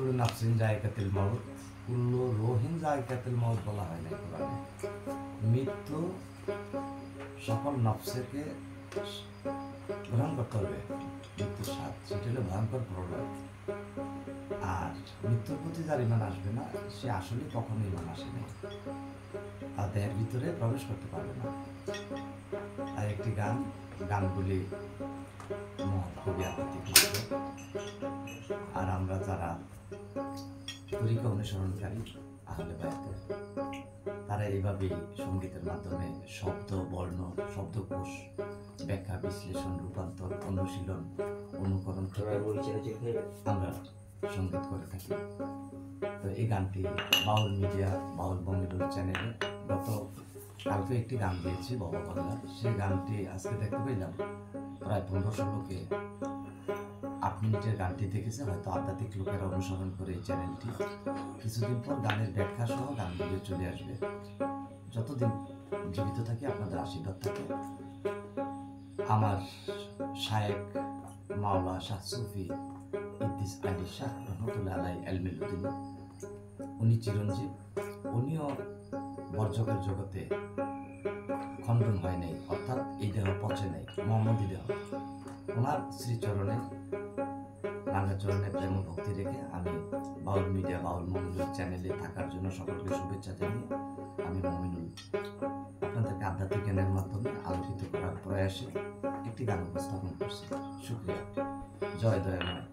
কুল্লু নাফসিন যায়কাতুল মাউত, কুল্লু রুহিন যায়কাতুল মাউত বলা হয় না কোরআনে। মৃত্যু সকল নফসকে গ্রহণ করতে হবে, মৃত্যুর স্বাদ, সেটা হলো ভয়ঙ্কর প্রলয়। আর মৃত্যুর প্রতি যার ইমান আসবে না, সে আসলে কখনো ইমান আসেনি, আর দেহের ভিতরে প্রবেশ করতে পারবে না। আর একটি গানগুলি মহৎ কবি আধ্যাত্মিক, আর আমরা যারা তরিকা অনুসরণকারী আহলে বায়াতের, তারা এইভাবেই সঙ্গীতের মাধ্যমে শব্দ, বর্ণ, শব্দকোষ ব্যাখ্যা, বিশ্লেষণ, রূপান্তর, অনুশীলন, অনুকরণ করে আমরা সঙ্গীত করে থাকি। তো এই গানটি বাউল মিডিয়া, বাউল মমিনুল চ্যানেলে গত কালকে একটি গান দিয়েছি বাবা বাংলা, সেই গানটি আজকে দেখতে পেলাম প্রায় 1500 লোকে 8 মিনিটের গানটি দেখেছে। হয়তো আধ্যাত্মিক লোকেরা অনুসরণ করে এই চ্যানেলটি। কিছুদিন পর গানের ব্যাখ্যা সহ গানগুলি চলে আসবে। যতদিন জীবিত থাকি আপনাদের আশীর্বাদ থাকে। আমার শায়েখ মাওলা শাহ সুফি ইদ্রিস আলী শাহ রহমতুল্লাহ আলাই এলমেলুদ্দিন, উনি চিরঞ্জীব, উনিও বর্জকের জগতে খণ্ডন হয় নাই, অর্থাৎ এই দেহ পচে নাই, মোহাম্মদী দেহ। ওনার শ্রীচরণে, রাঙ্গা চরণে প্রেম ভক্তি রেখে আমি বাউল মিডিয়া, বাউল মমিনুল চ্যানেলে থাকার জন্য সকলকে শুভেচ্ছা জানিয়ে আমি মমিনুল আপনাদেরকে আধ্যাত্মিক জ্ঞানের মাধ্যমে আলোকিত করার প্রয়াসে একটি গান উপস্থাপন করছি। শুক্রিয়া। জয় দয়াময়।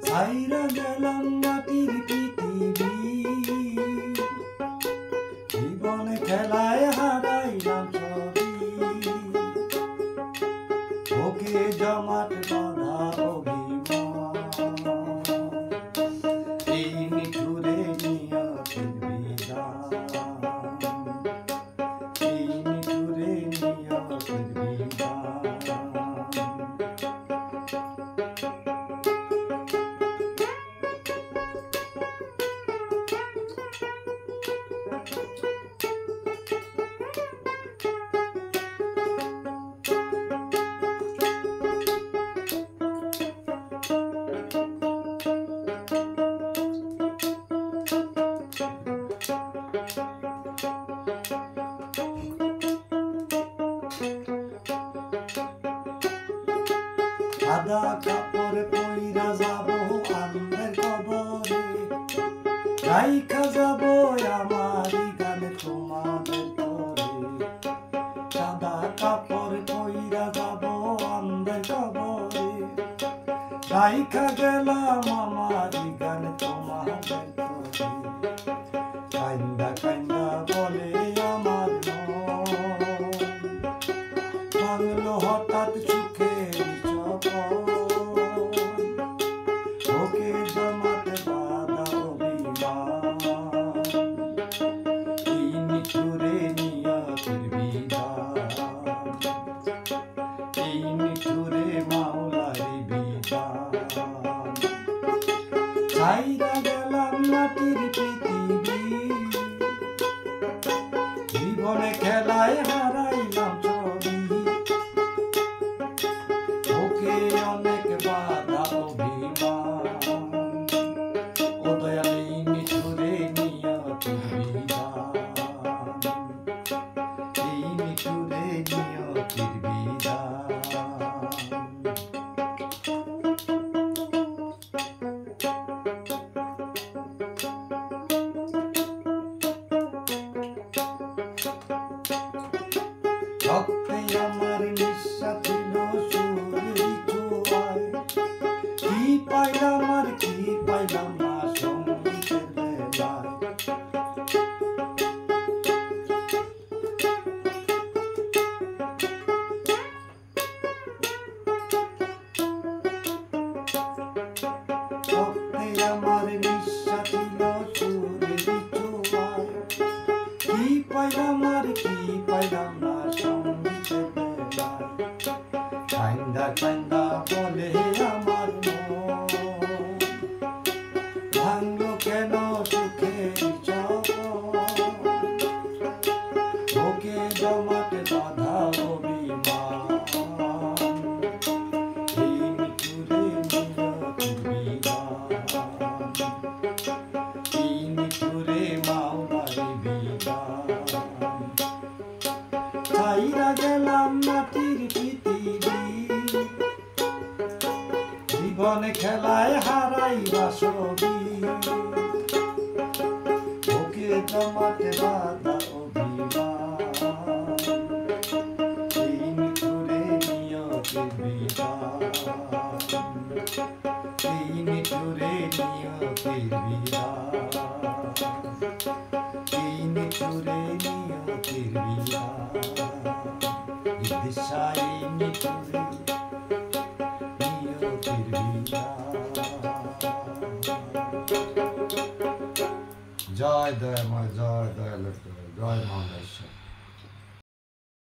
ছাইরা গেলাম মাটির পৃথিবী, জীবনে খেলায় হারাইলাম সবই, ওকে জমাট বাঁধা অভিমান, এই নিঠুরে নিয়তির বিধান, এই নিঠুরে নিয়তির বিধান। সাদা কাপড় পইরা যাব আন্ধার কবরে, রাইখা যাব আমার গান তোমাদের তরে। সাদা কাপড় পইরা যাব আন্ধার কবরে, রাইখা গেলাম আমার গান তোমাদের তরে। কাইন্দা কাইন্দা বলে আমার মন, ভাঙলো হঠাৎ সুখের ওকে জমাতে বাঁধা অভিমান, এই নিঠুরে নিয়তির বিধান, এই নিঠুরে মাওলার বিধান। ছাইরা গেলাম মাটির পৃথিবী, জীবনে খেলায় হারাইলাম সবই, ওকে অনেক বাধা অভিমান, ও দয়াল এই নিঠুরে নিয়তির বিধান, এই নিঠুরে নিয়তির বিধান। পাইলাম আর কি পাইলাম না সঙ্গীতের বেলায় কান্দা কান্দা বলে আমার মন ভাঙলো কেন সুখের চক্র ওকে জমাতে বাধা অভিমান এই নিঠুরে নিয়তির বিধান এই নিঠুরে মাওলার বিধান ছাইরা গেলাম মাটির পৃথিবী জীবনে খেলায় হারাই বাসবি ওকে জমাতে বাধা অভিমান এই নিঠুরে নিয়তির বিধান এই নিঠুরে নিয়তির বিধান এই নিঠুরে নিয়তির বিধান দিশা এই নিঠুরে নিয়তির বিধান। জয় দয়াময় জয় দয়ালু জয় মা।